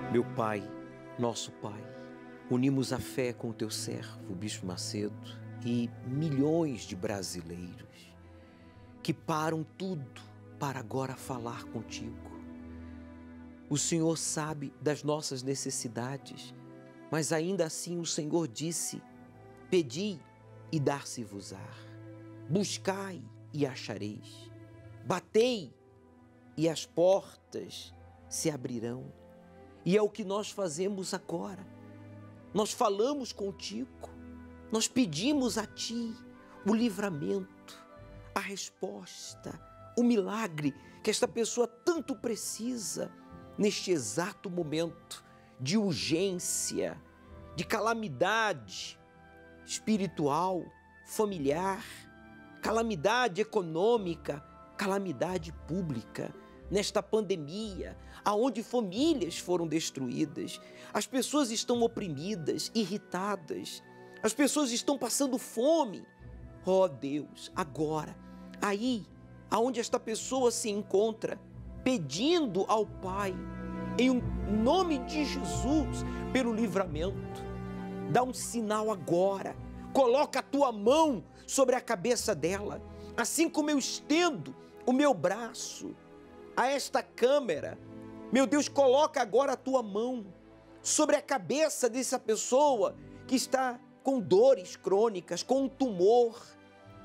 Meu Pai, nosso Pai, unimos a fé com o teu servo, o Bispo Macedo, e milhões de brasileiros que param tudo para agora falar contigo. O Senhor sabe das nossas necessidades, mas ainda assim o Senhor disse: pedi e dar-se-vos-á, buscai e achareis, batei e as portas se abrirão. E é o que nós fazemos agora. Nós falamos contigo, nós pedimos a Ti o livramento, a resposta, o milagre que esta pessoa tanto precisa neste exato momento de urgência, de calamidade espiritual, familiar, calamidade econômica, calamidade pública. Nesta pandemia, aonde famílias foram destruídas, as pessoas estão oprimidas, irritadas, as pessoas estão passando fome. Ó Deus, agora, aí, aonde esta pessoa se encontra, pedindo ao Pai, em nome de Jesus, pelo livramento, dá um sinal agora, coloca a tua mão sobre a cabeça dela, assim como eu estendo o meu braço a esta câmera. Meu Deus, coloca agora a tua mão sobre a cabeça dessa pessoa que está com dores crônicas, com um tumor,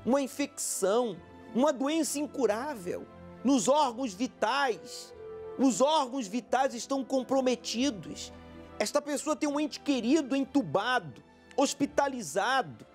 uma infecção, uma doença incurável nos órgãos vitais. Os órgãos vitais estão comprometidos. Esta pessoa tem um ente querido entubado, hospitalizado,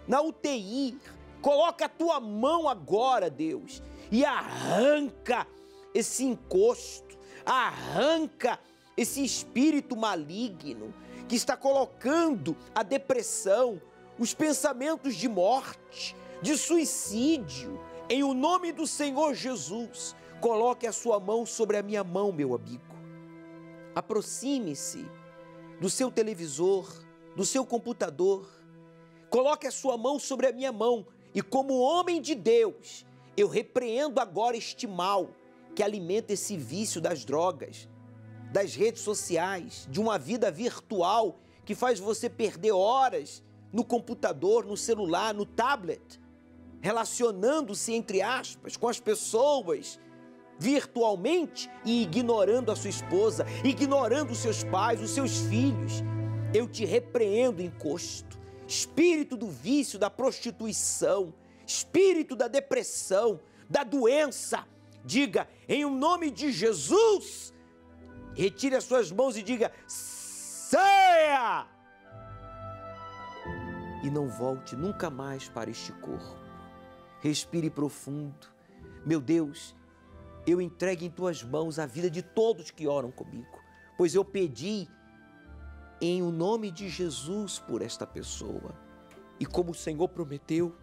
na UTI. Coloca a tua mão agora, Deus, e arranca esse encosto, arranca esse espírito maligno que está colocando a depressão, os pensamentos de morte, de suicídio. Em o nome do Senhor Jesus, coloque a sua mão sobre a minha mão, meu amigo. Aproxime-se do seu televisor, do seu computador, coloque a sua mão sobre a minha mão e, como homem de Deus, eu repreendo agora este mal que alimenta esse vício das drogas, das redes sociais, de uma vida virtual que faz você perder horas no computador, no celular, no tablet, relacionando-se, entre aspas, com as pessoas virtualmente e ignorando a sua esposa, ignorando os seus pais, os seus filhos. Eu te repreendo, encosto, espírito do vício, da prostituição, espírito da depressão, da doença. Diga, em nome de Jesus, retire as suas mãos e diga: saia! E não volte nunca mais para este corpo. Respire profundo. Meu Deus, eu entrego em tuas mãos a vida de todos que oram comigo, pois eu pedi em o nome de Jesus por esta pessoa. E como o Senhor prometeu,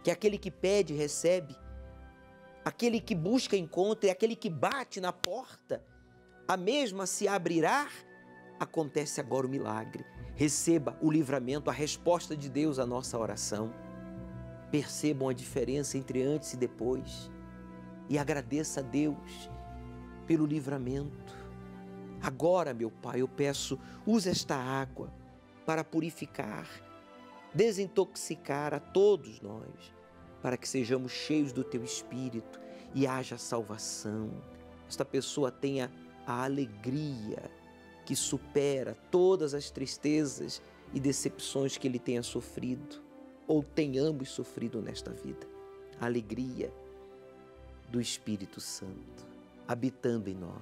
que aquele que pede, recebe, aquele que busca, encontra, e aquele que bate na porta, a mesma se abrirá. Acontece agora o milagre. Receba o livramento, a resposta de Deus à nossa oração. Percebam a diferença entre antes e depois. E agradeça a Deus pelo livramento. Agora, meu Pai, eu peço, use esta água para purificar, desintoxicar a todos nós, para que sejamos cheios do Teu Espírito e haja salvação. Esta pessoa tenha a alegria que supera todas as tristezas e decepções que ele tenha sofrido ou tenhamos sofrido nesta vida. A alegria do Espírito Santo habitando em nós.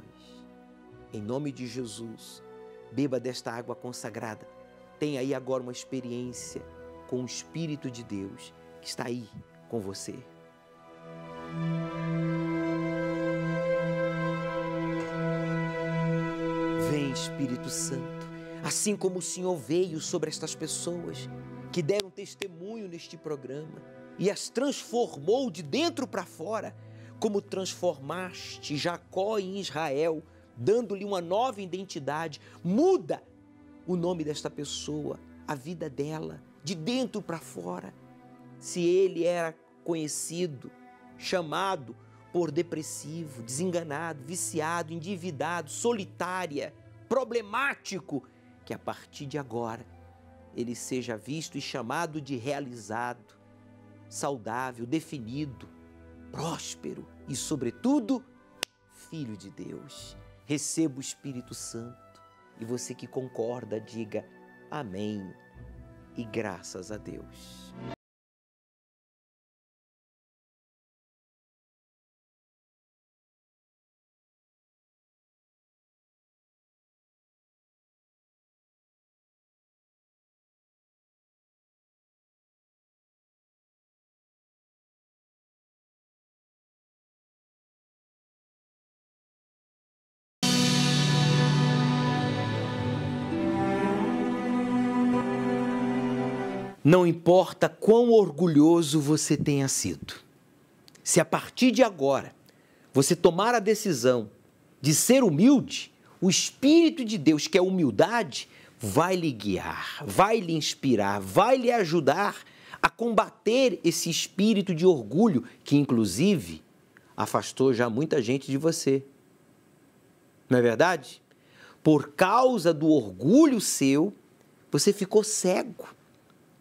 Em nome de Jesus, beba desta água consagrada. Tenha aí agora uma experiência com o Espírito de Deus que está aí com você. Vem, Espírito Santo, assim como o Senhor veio sobre estas pessoas que deram testemunho neste programa e as transformou de dentro para fora, como transformaste Jacó em Israel, dando-lhe uma nova identidade. Muda o nome desta pessoa, a vida dela, de dentro para fora. Se ele era conhecido, chamado por depressivo, desenganado, viciado, endividado, solitária, problemático, que a partir de agora ele seja visto e chamado de realizado, saudável, definido, próspero e, sobretudo, filho de Deus. Receba o Espírito Santo e você que concorda, diga amém e graças a Deus. Não importa quão orgulhoso você tenha sido, se a partir de agora você tomar a decisão de ser humilde, o Espírito de Deus, que é humildade, vai lhe guiar, vai lhe inspirar, vai lhe ajudar a combater esse espírito de orgulho que, inclusive, afastou já muita gente de você. Não é verdade? Por causa do orgulho seu, você ficou cego.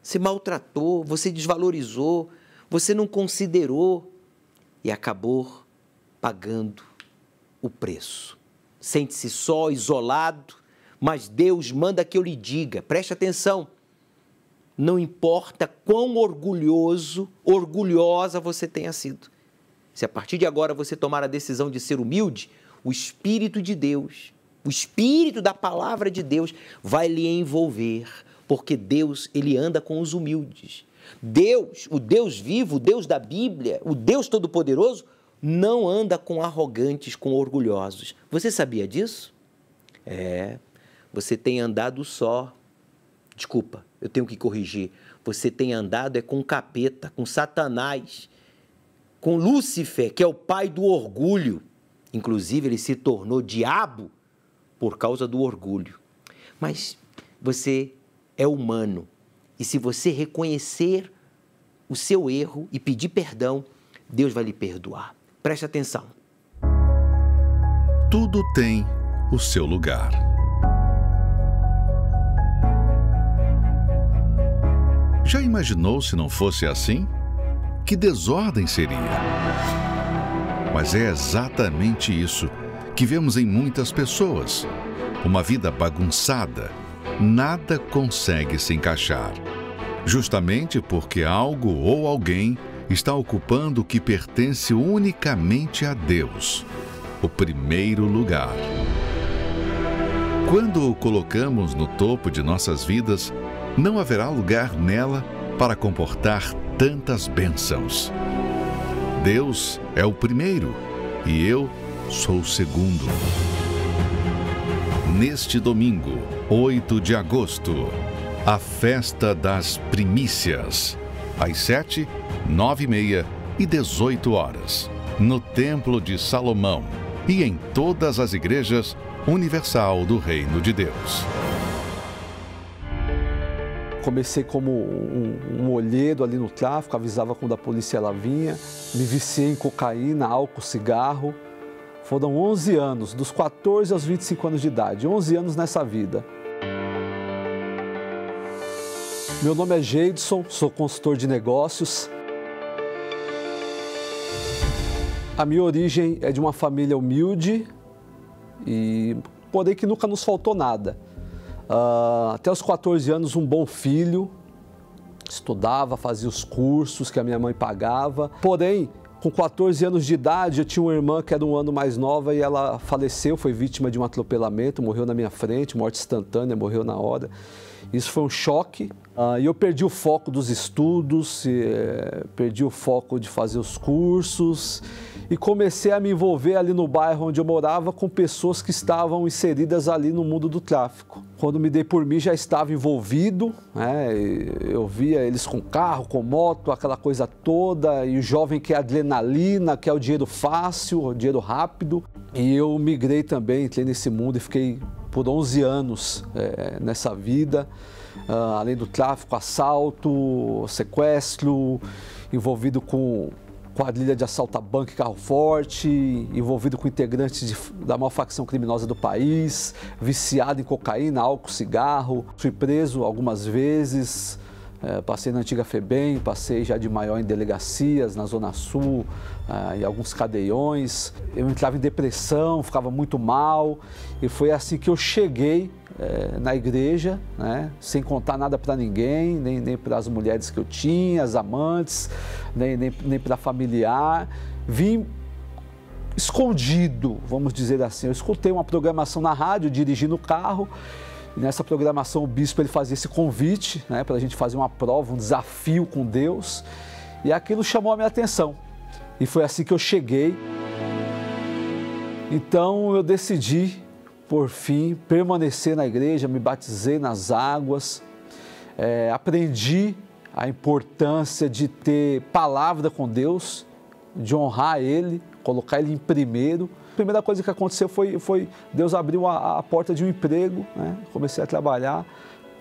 Você maltratou, você desvalorizou, você não considerou e acabou pagando o preço. Sente-se só, isolado, mas Deus manda que eu lhe diga, preste atenção, não importa quão orgulhosa você tenha sido. Se a partir de agora você tomar a decisão de ser humilde, o Espírito de Deus, o Espírito da Palavra de Deus vai lhe envolver, porque Deus, ele anda com os humildes. Deus, o Deus vivo, o Deus da Bíblia, o Deus Todo-Poderoso, não anda com arrogantes, com orgulhosos. Você sabia disso? Você tem andado só. Desculpa, eu tenho que corrigir. Você tem andado com capeta, com Satanás, com Lúcifer, que é o pai do orgulho. Inclusive, ele se tornou diabo por causa do orgulho. Mas você é humano. E se você reconhecer o seu erro e pedir perdão, Deus vai lhe perdoar. Preste atenção. Tudo tem o seu lugar. Já imaginou se não fosse assim? Que desordem seria? Mas é exatamente isso que vemos em muitas pessoas. Uma vida bagunçada. Nada consegue se encaixar. Justamente porque algo ou alguém está ocupando o que pertence unicamente a Deus, o primeiro lugar. Quando o colocamos no topo de nossas vidas, não haverá lugar nela para comportar tantas bênçãos. Deus é o primeiro e eu sou o segundo. Neste domingo, 8 de agosto, a Festa das Primícias, às 7, 9h30 e 18 horas, no Templo de Salomão e em todas as igrejas universal do Reino de Deus. Comecei como um olheiro ali no tráfico, avisava quando a polícia ela vinha, me viciei em cocaína, álcool, cigarro. Foram 11 anos, dos 14 aos 25 anos de idade, 11 anos nessa vida. Meu nome é Geidson, sou consultor de negócios. A minha origem é de uma família humilde, porém que nunca nos faltou nada. Até os 14 anos, um bom filho, estudava, fazia os cursos que a minha mãe pagava, porém, com 14 anos de idade, eu tinha uma irmã que era um ano mais nova e ela faleceu, foi vítima de um atropelamento, morreu na minha frente, morte instantânea, morreu na hora. Isso foi um choque e eu perdi o foco dos estudos, perdi o foco de fazer os cursos e comecei a me envolver ali no bairro onde eu morava com pessoas que estavam inseridas ali no mundo do tráfico. Quando me dei por mim, já estava envolvido, né? Eu via eles com carro, com moto, aquela coisa toda, e o jovem quer adrenalina, quer o dinheiro fácil, o dinheiro rápido. E eu migrei também, entrei nesse mundo e fiquei por 11 anos nessa vida, além do tráfico, assalto, sequestro, envolvido com quadrilha de assalto a banco e carro forte, envolvido com integrantes da maior facção criminosa do país, viciado em cocaína, álcool, cigarro. Fui preso algumas vezes, passei na antiga FEBEM, passei já de maior em delegacias, na Zona Sul, em alguns cadeiões. Eu entrava em depressão, ficava muito mal, e foi assim que eu cheguei na igreja, né? Sem contar nada para ninguém, nem para as mulheres que eu tinha, as amantes, nem para familiar. Vim escondido, vamos dizer assim. Eu escutei uma programação na rádio, dirigindo o carro, e nessa programação o bispo ele fazia esse convite, né, para a gente fazer uma prova, um desafio com Deus, e aquilo chamou a minha atenção. E foi assim que eu cheguei. Então eu decidi, por fim, permanecer na igreja, me batizei nas águas, aprendi a importância de ter palavra com Deus, de honrar Ele, colocar Ele em primeiro. A primeira coisa que aconteceu foi Deus abriu a porta de um emprego, né? Comecei a trabalhar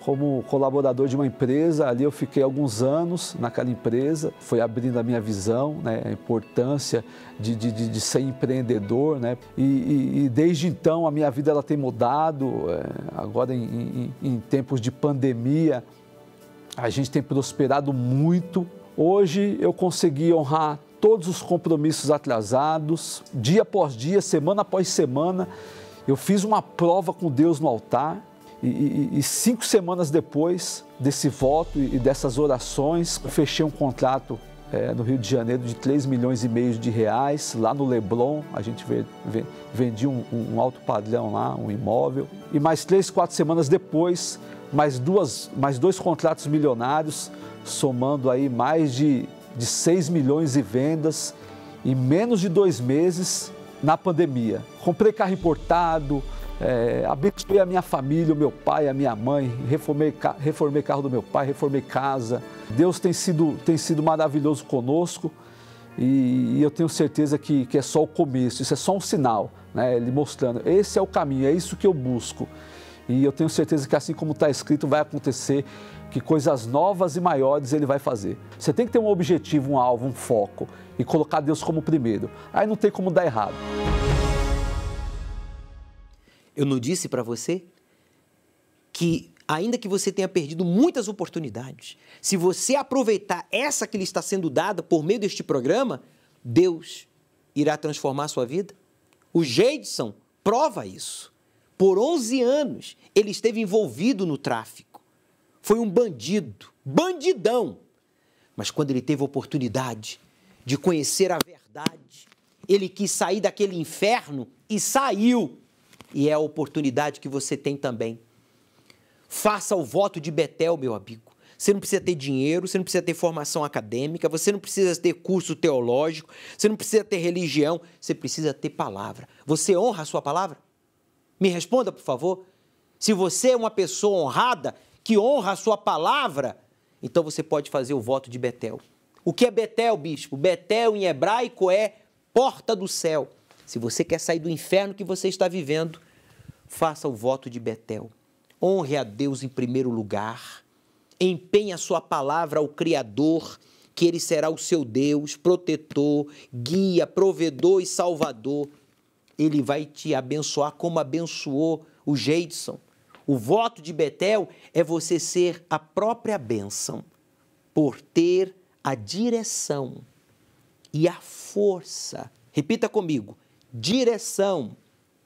como colaborador de uma empresa. Ali eu fiquei alguns anos naquela empresa, foi abrindo a minha visão, né? A importância de ser empreendedor, né? E desde então a minha vida ela tem mudado. Agora em tempos de pandemia a gente tem prosperado muito. Hoje eu consegui honrar todos os compromissos atrasados, dia após dia, semana após semana. Eu fiz uma prova com Deus no altar. E 5 semanas depois desse voto e dessas orações, eu fechei um contrato no Rio de Janeiro de 3,5 milhões de reais, lá no Leblon. A gente vendia um alto padrão lá, um imóvel. E mais 3, 4 semanas depois, mais 2 contratos milionários, somando aí mais de 6 milhões de vendas em menos de 2 meses na pandemia. Comprei carro importado, abençoei a minha família, o meu pai, a minha mãe, reformei carro do meu pai, reformei casa. Deus tem sido maravilhoso conosco e eu tenho certeza que é só o começo, isso é só um sinal, né? Ele mostrando, esse é o caminho, é isso que eu busco. E eu tenho certeza que assim como está escrito vai acontecer, que coisas novas e maiores Ele vai fazer. Você tem que ter um objetivo, um alvo, um foco e colocar Deus como primeiro. Aí não tem como dar errado. Eu não disse para você que, ainda que você tenha perdido muitas oportunidades, se você aproveitar essa que lhe está sendo dada por meio deste programa, Deus irá transformar a sua vida? O Geidson prova isso. Por 11 anos, ele esteve envolvido no tráfico. Foi um bandido, bandidão. Mas quando ele teve a oportunidade de conhecer a verdade, ele quis sair daquele inferno e saiu. E é a oportunidade que você tem também. Faça o voto de Betel, meu amigo. Você não precisa ter dinheiro, você não precisa ter formação acadêmica, você não precisa ter curso teológico, você não precisa ter religião, você precisa ter palavra. Você honra a sua palavra? Me responda, por favor. Se você é uma pessoa honrada, que honra a sua palavra, então você pode fazer o voto de Betel. O que é Betel, bispo? Betel em hebraico é porta do céu. Se você quer sair do inferno que você está vivendo, faça o voto de Betel. Honre a Deus em primeiro lugar. Empenhe a sua palavra ao Criador, que Ele será o seu Deus, protetor, guia, provedor e salvador. Ele vai te abençoar como abençoou o Geidson. O voto de Betel é você ser a própria bênção, por ter a direção e a força. Repita comigo. Direção.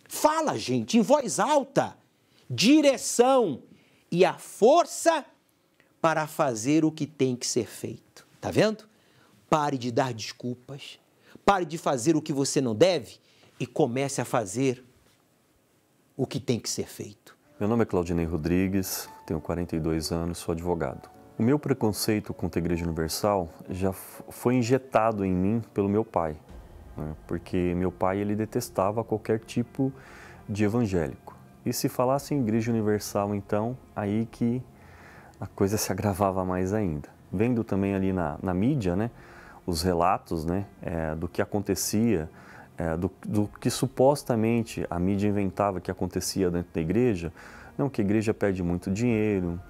Fala, gente, em voz alta. Direção e a força para fazer o que tem que ser feito. Tá vendo? Pare de dar desculpas. Pare de fazer o que você não deve e comece a fazer o que tem que ser feito. Meu nome é Claudinei Rodrigues, tenho 42 anos, sou advogado. O meu preconceito contra a Igreja Universal já foi injetado em mim pelo meu pai. Porque meu pai ele detestava qualquer tipo de evangélico. E se falasse em Igreja Universal, então, aí que a coisa se agravava mais ainda. Vendo também ali na mídia, né, os relatos, né, do que acontecia, do que supostamente a mídia inventava que acontecia dentro da igreja, não, que a igreja perde muito dinheiro,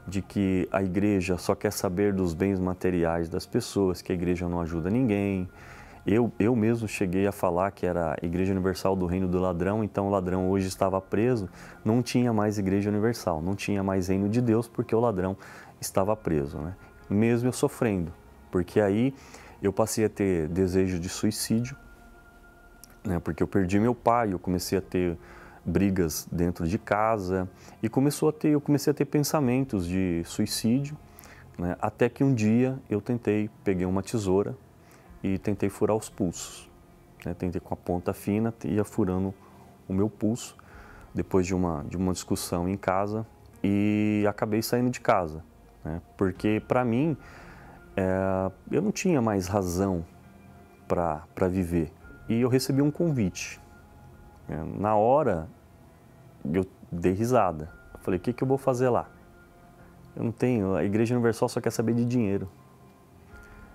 de que a igreja só quer saber dos bens materiais das pessoas, que a igreja não ajuda ninguém, Eu mesmo cheguei a falar que era a Igreja Universal do Reino do Ladrão, então o ladrão hoje estava preso, não tinha mais Igreja Universal, não tinha mais Reino de Deus porque o ladrão estava preso, né? Mesmo eu sofrendo, porque aí eu passei a ter desejo de suicídio, né? Porque eu perdi meu pai, eu comecei a ter brigas dentro de casa e eu comecei a ter pensamentos de suicídio, né? Até que um dia eu peguei uma tesoura e tentei furar os pulsos, né? Tentei com a ponta fina, ia furando o meu pulso, depois de uma discussão em casa, e acabei saindo de casa, né? Porque para mim, eu não tinha mais razão para viver. E eu recebi um convite. Na hora, eu dei risada. Eu falei, o que eu vou fazer lá? Eu não tenho, a Igreja Universal só quer saber de dinheiro.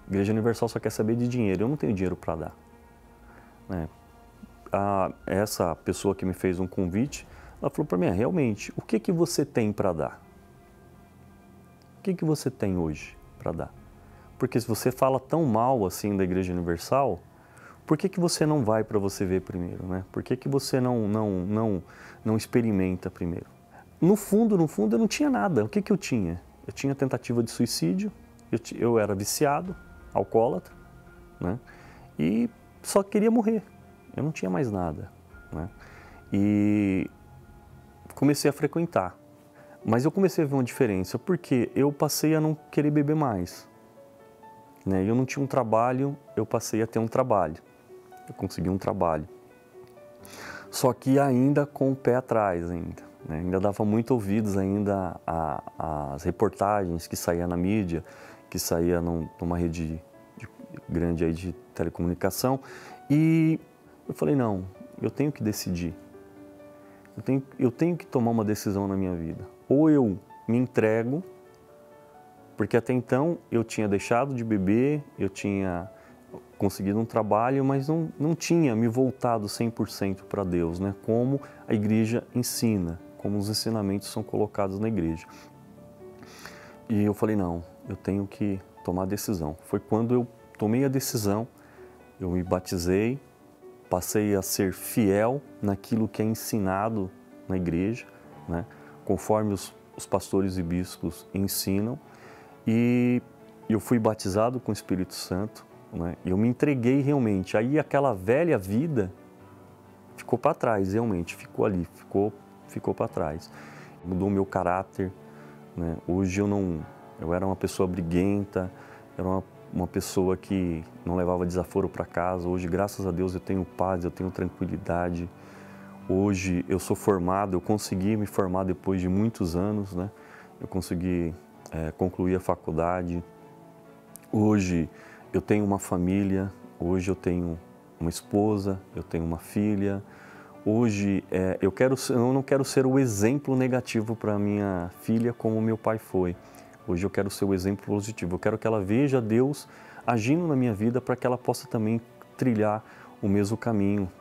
A Igreja Universal só quer saber de dinheiro, eu não tenho dinheiro para dar. Né? Essa pessoa que me fez um convite, ela falou para mim, realmente, o que você tem para dar? O que você tem hoje para dar? Porque se você fala tão mal assim da Igreja Universal, por que você não vai para você ver primeiro? Né? Por que você não experimenta primeiro? No fundo, eu não tinha nada. O que eu tinha? Eu tinha tentativa de suicídio, eu era viciado, alcoólatra, né? E só queria morrer. Eu não tinha mais nada, né? E comecei a frequentar. Mas eu comecei a ver uma diferença, porque eu passei a não querer beber mais. Né? Eu não tinha um trabalho, eu passei a ter um trabalho. Eu consegui um trabalho. Só que ainda com o pé atrás ainda. Né? Ainda dava muito ouvidos ainda às reportagens que saía na mídia, que saía numa rede grande aí de telecomunicação. E eu falei, não, eu tenho que decidir. Eu tenho que tomar uma decisão na minha vida. Ou eu me entrego, porque até então eu tinha deixado de beber, eu tinha conseguido um trabalho, mas não tinha me voltado 100% para Deus, né? Como a igreja ensina, como os ensinamentos são colocados na igreja. E eu falei, não, eu tenho que tomar a decisão. Foi quando eu tomei a decisão, eu me batizei, passei a ser fiel naquilo que é ensinado na igreja, né? Conforme os pastores e bispos ensinam, e eu fui batizado com o Espírito Santo, né? Eu me entreguei realmente, aí aquela velha vida ficou para trás, realmente, ficou ali, ficou para trás. Mudou o meu caráter, né? Hoje eu era uma pessoa briguenta, era uma pessoa que não levava desaforo para casa. Hoje, graças a Deus, eu tenho paz, eu tenho tranquilidade. Hoje eu sou formado, eu consegui me formar depois de muitos anos, né? Eu consegui concluir a faculdade. Hoje eu tenho uma família, hoje eu tenho uma esposa, eu tenho uma filha. Hoje eu não quero ser o exemplo negativo para minha filha como meu pai foi. Hoje eu quero ser o exemplo positivo. Eu quero que ela veja Deus agindo na minha vida para que ela possa também trilhar o mesmo caminho,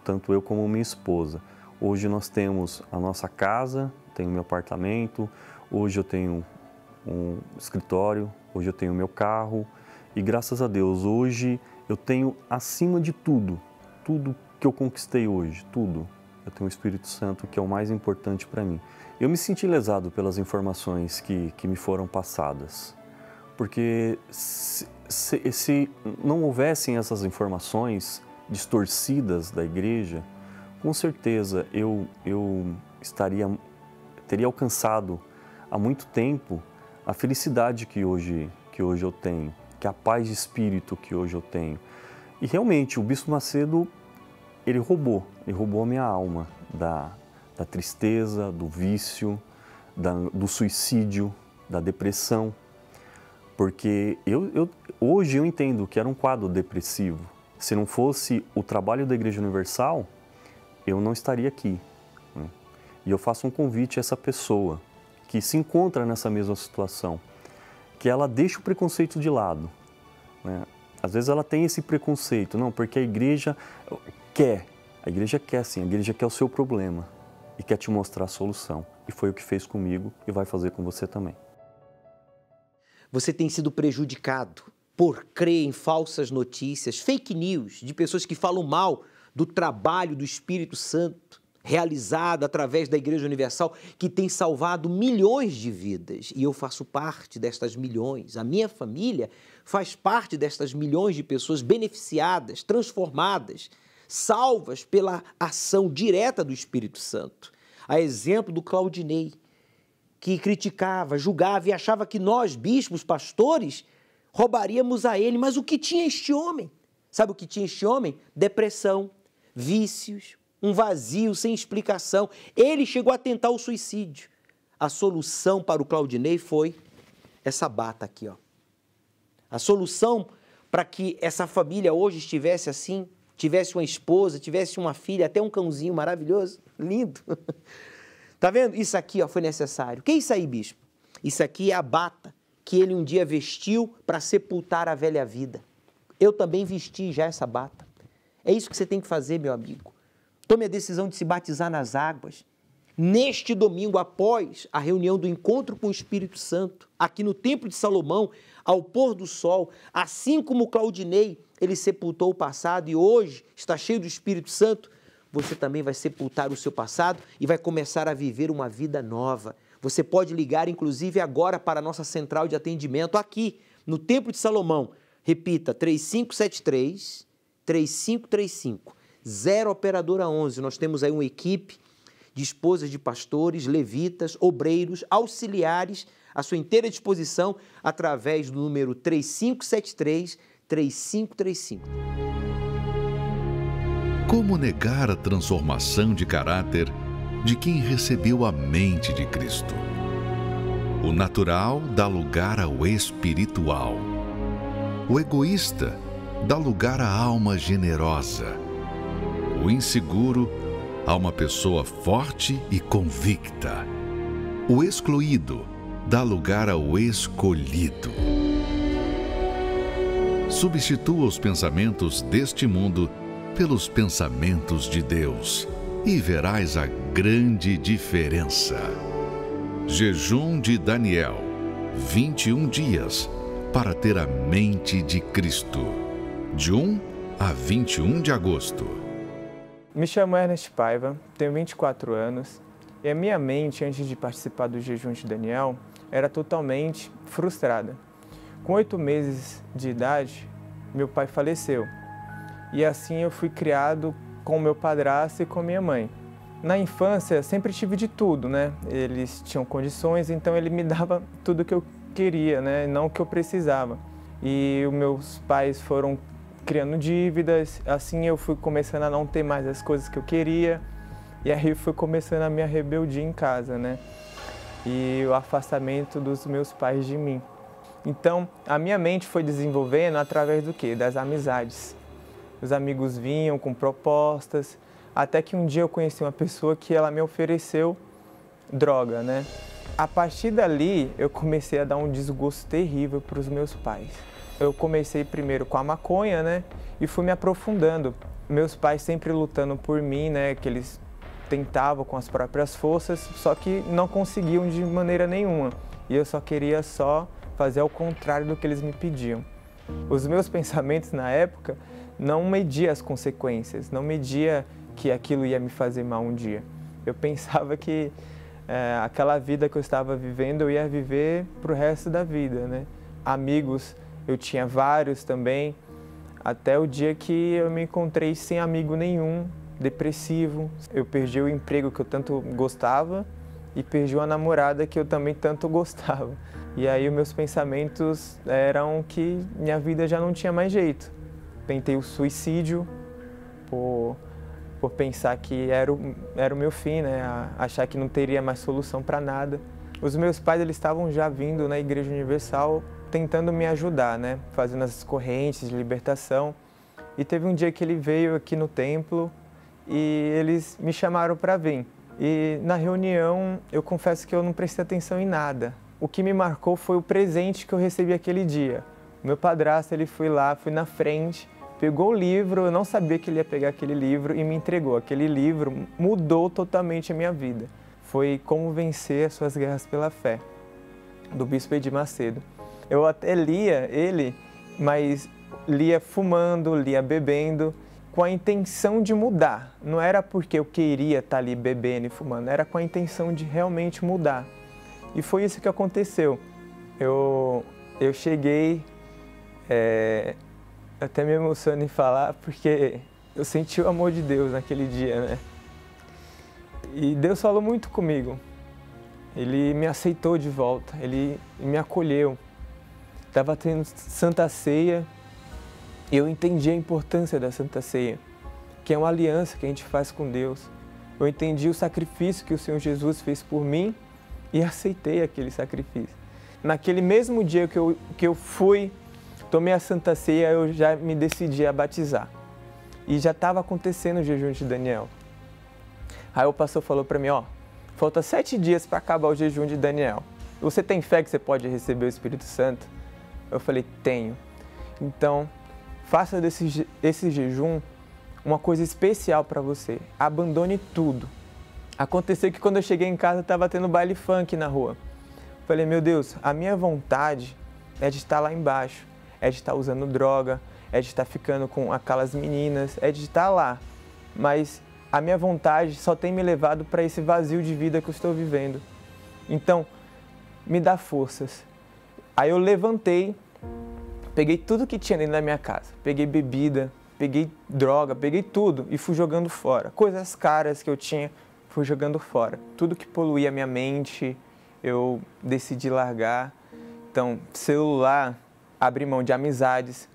tanto eu como minha esposa. Hoje nós temos a nossa casa, tenho meu apartamento, hoje eu tenho um escritório, hoje eu tenho meu carro e graças a Deus hoje eu tenho acima de tudo que eu conquistei hoje, tudo. Eu tenho o Espírito Santo, que é o mais importante para mim. Eu me senti lesado pelas informações que me foram passadas, porque se não houvessem essas informações distorcidas da igreja, com certeza eu teria alcançado há muito tempo a felicidade que hoje eu tenho, que a paz de espírito que hoje eu tenho. E realmente o Bispo Macedo, ele roubou a minha alma da tristeza, do vício, do suicídio, da depressão, porque hoje eu entendo que era um quadro depressivo. Se não fosse o trabalho da Igreja Universal, eu não estaria aqui, né? E eu faço um convite a essa pessoa que se encontra nessa mesma situação, que ela deixe o preconceito de lado, né? Às vezes ela tem esse preconceito, não, porque a igreja quer sim, a igreja quer o seu problema e quer te mostrar a solução. E foi o que fez comigo e vai fazer com você também. Você tem sido prejudicado por crer em falsas notícias, fake news, de pessoas que falam mal do trabalho do Espírito Santo realizado através da Igreja Universal, que tem salvado milhões de vidas. E eu faço parte destas milhões. A minha família faz parte destas milhões de pessoas beneficiadas, transformadas, salvas pela ação direta do Espírito Santo. A exemplo do Claudinei, que criticava, julgava e achava que nós, bispos, pastores, roubaríamos a ele. Mas o que tinha este homem? Sabe o que tinha este homem? Depressão, vícios, um vazio sem explicação. Ele chegou a tentar o suicídio. A solução para o Claudinei foi essa bata aqui, ó. A solução para que essa família hoje estivesse assim, tivesse uma esposa, tivesse uma filha, até um cãozinho maravilhoso, lindo. Tá vendo? Isso aqui, ó, foi necessário. O que é isso aí, bispo? Isso aqui é a bata que ele um dia vestiu para sepultar a velha vida. Eu também vesti já essa bata. É isso que você tem que fazer, meu amigo. Tome a decisão de se batizar nas águas. Neste domingo, após a reunião do encontro com o Espírito Santo, aqui no Templo de Salomão, ao pôr do sol, assim como o Claudinei, ele sepultou o passado e hoje está cheio do Espírito Santo, você também vai sepultar o seu passado e vai começar a viver uma vida nova. Você pode ligar, inclusive, agora para a nossa central de atendimento aqui, no Templo de Salomão. Repita, 3573-3535. 0 operadora 11. Nós temos aí uma equipe de esposas de pastores, levitas, obreiros, auxiliares, à sua inteira disposição, através do número 3573-3535. Como negar a transformação de caráter de quem recebeu a mente de Cristo? O natural dá lugar ao espiritual. O egoísta dá lugar à alma generosa. O inseguro a uma pessoa forte e convicta. O excluído dá lugar ao escolhido. Substitua os pensamentos deste mundo pelos pensamentos de Deus e verás a grande diferença. Jejum de Daniel, 21 dias para ter a mente de Cristo, de 1 a 21 de agosto. Me chamo Ernest Paiva, tenho 24 anos e a minha mente, antes de participar do Jejum de Daniel, era totalmente frustrada. Com 8 meses de idade, meu pai faleceu e assim eu fui criado com meu padrasto e com minha mãe. Na infância, sempre tive de tudo, né? Eles tinham condições, então ele me dava tudo que eu queria, né? Não o que eu precisava. E os meus pais foram criando dívidas, assim eu fui começando a não ter mais as coisas que eu queria, e aí foi começando a minha rebeldia em casa, né? E o afastamento dos meus pais de mim. Então, a minha mente foi desenvolvendo através do quê? Das amizades. Os amigos vinham com propostas, até que um dia eu conheci uma pessoa que ela me ofereceu droga, né? A partir dali, eu comecei a dar um desgosto terrível para os meus pais. Eu comecei primeiro com a maconha, né? E fui me aprofundando. Meus pais sempre lutando por mim, né? Que eles tentavam com as próprias forças, só que não conseguiam de maneira nenhuma. E eu só queria fazer ao contrário do que eles me pediam. Os meus pensamentos na época não media as consequências, não media que aquilo ia me fazer mal um dia. Eu pensava que aquela vida que eu estava vivendo, eu ia viver para o resto da vida, né? Amigos, eu tinha vários também, até o dia que eu me encontrei sem amigo nenhum, depressivo. Eu perdi o emprego que eu tanto gostava e perdi uma namorada que eu também tanto gostava. E aí os meus pensamentos eram que minha vida já não tinha mais jeito. Tentei o suicídio por pensar que era o meu fim, né? Achar que não teria mais solução para nada. Os meus pais, eles estavam já vindo na Igreja Universal tentando me ajudar, né? Fazendo as correntes de libertação. E teve um dia que ele veio aqui no templo e eles me chamaram para vir. E na reunião, eu confesso que eu não prestei atenção em nada. O que me marcou foi o presente que eu recebi aquele dia. Meu padrasto, ele foi lá, foi na frente, pegou o livro, eu não sabia que ele ia pegar aquele livro e me entregou. Aquele livro mudou totalmente a minha vida. Foi Como Vencer as Suas Guerras pela Fé, do Bispo Edir Macedo. Eu até lia ele mas lia fumando, lia bebendo, com a intenção de mudar. Não era porque eu queria estar ali bebendo e fumando, era com a intenção de realmente mudar. E foi isso que aconteceu. Eu cheguei, até me emociono em falar, porque eu senti o amor de Deus naquele dia, né? E Deus falou muito comigo. Ele me aceitou de volta, Ele me acolheu. Estava tendo Santa Ceia e eu entendi a importância da Santa Ceia, que é uma aliança que a gente faz com Deus. Eu entendi o sacrifício que o Senhor Jesus fez por mim e aceitei aquele sacrifício. Naquele mesmo dia que eu fui, tomei a Santa Ceia, eu já me decidi a batizar. E já estava acontecendo o jejum de Daniel. Aí o pastor falou para mim, falta 7 dias para acabar o jejum de Daniel. Você tem fé que você pode receber o Espírito Santo? Eu falei, tenho. Então, faça esse jejum uma coisa especial para você. Abandone tudo. Aconteceu que quando eu cheguei em casa, estava tendo baile funk na rua. Falei, meu Deus, a minha vontade é de estar lá embaixo, é de estar usando droga, é de estar ficando com aquelas meninas, é de estar lá. Mas a minha vontade só tem me levado para esse vazio de vida que eu estou vivendo. Então, me dá forças. Aí eu levantei, peguei tudo que tinha dentro da minha casa. Peguei bebida, peguei droga, peguei tudo e fui jogando fora. Coisas caras que eu tinha, fui jogando fora. Tudo que poluía a minha mente, eu decidi largar. Então, celular, abri mão de amizades.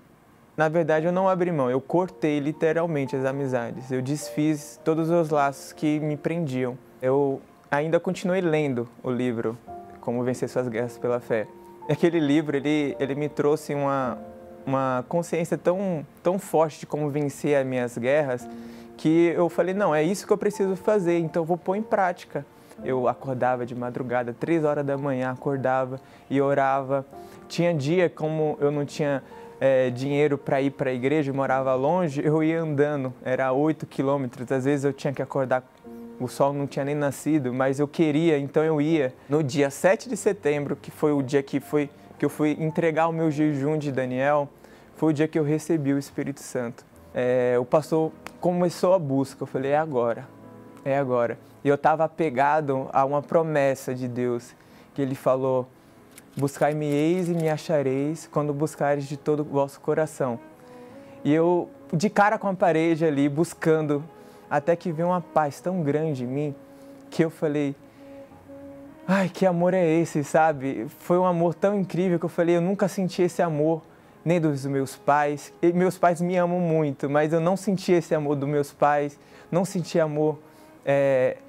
Na verdade, eu não abri mão, eu cortei literalmente as amizades. Eu desfiz todos os laços que me prendiam. Eu ainda continuei lendo o livro, Como Vencer Suas Guerras pela Fé. Aquele livro, ele me trouxe uma consciência tão forte de como vencer as minhas guerras, que eu falei, não, é isso que eu preciso fazer, então eu vou pôr em prática. Eu acordava de madrugada, 3 horas da manhã, acordava e orava. Tinha dia, como eu não tinha dinheiro para ir para a igreja, eu morava longe, eu ia andando, era 8 quilômetros, às vezes eu tinha que acordar, o sol não tinha nem nascido, mas eu queria, então eu ia. No dia 7 de setembro, que foi o dia que eu fui entregar o meu jejum de Daniel, foi o dia que eu recebi o Espírito Santo. O pastor começou a busca, eu falei, é agora. E eu estava apegado a uma promessa de Deus, que Ele falou, buscai-me-eis e me achareis quando buscares de todo o vosso coração. E eu, de cara com a parede ali, buscando, até que veio uma paz tão grande em mim, que eu falei, ai, que amor é esse, sabe? Foi um amor tão incrível que eu falei, eu nunca senti esse amor, nem dos meus pais. E meus pais me amam muito, mas eu não senti esse amor dos meus pais, não senti amor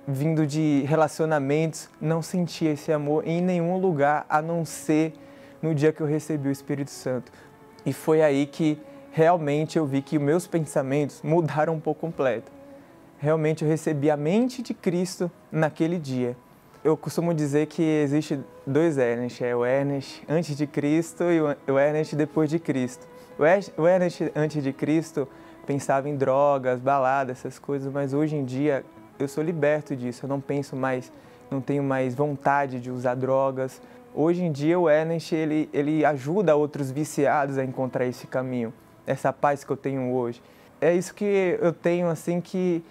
vindo de relacionamentos, não senti esse amor em nenhum lugar, a não ser no dia que eu recebi o Espírito Santo. E foi aí que realmente eu vi que meus pensamentos mudaram por completo. Realmente eu recebi a mente de Cristo naquele dia. Eu costumo dizer que existe 2 Ernest, o Ernest antes de Cristo e o Ernest depois de Cristo. O Ernest antes de Cristo pensava em drogas, baladas, essas coisas, mas hoje em dia eu sou liberto disso, eu não penso mais, não tenho mais vontade de usar drogas. Hoje em dia o Ernest, ele ajuda outros viciados a encontrar esse caminho, essa paz que eu tenho hoje. É isso que eu tenho, assim, que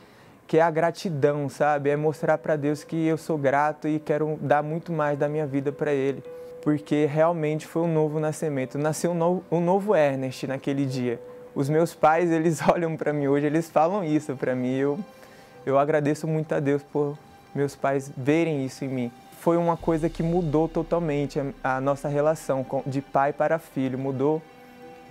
é a gratidão, sabe? É mostrar para Deus que eu sou grato e quero dar muito mais da minha vida para Ele. Porque realmente foi um novo nascimento, nasceu um novo Ernest naquele dia. Os meus pais, eles olham para mim hoje, eles falam isso para mim. Eu agradeço muito a Deus por meus pais verem isso em mim. Foi uma coisa que mudou totalmente a nossa relação de pai para filho, mudou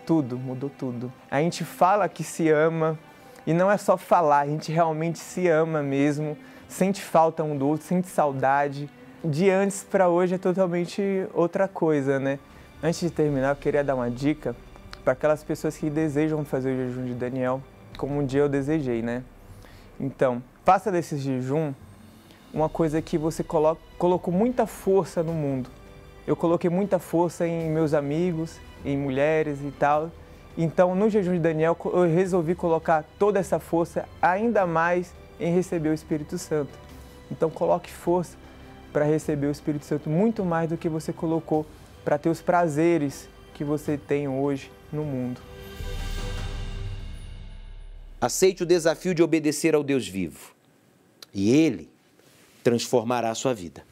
tudo. A gente fala que se ama, e não é só falar, a gente realmente se ama mesmo, sente falta um do outro, sente saudade. De antes para hoje é totalmente outra coisa, né? Antes de terminar, eu queria dar uma dica para aquelas pessoas que desejam fazer o jejum de Daniel, como um dia eu desejei, né? Então, faça desse jejum uma coisa que você colocou muita força no mundo. Eu coloquei muita força em meus amigos, em mulheres e tal. Então, no jejum de Daniel, eu resolvi colocar toda essa força ainda mais em receber o Espírito Santo. Então, coloque força para receber o Espírito Santo muito mais do que você colocou para ter os prazeres que você tem hoje no mundo. Aceite o desafio de obedecer ao Deus vivo e Ele transformará a sua vida.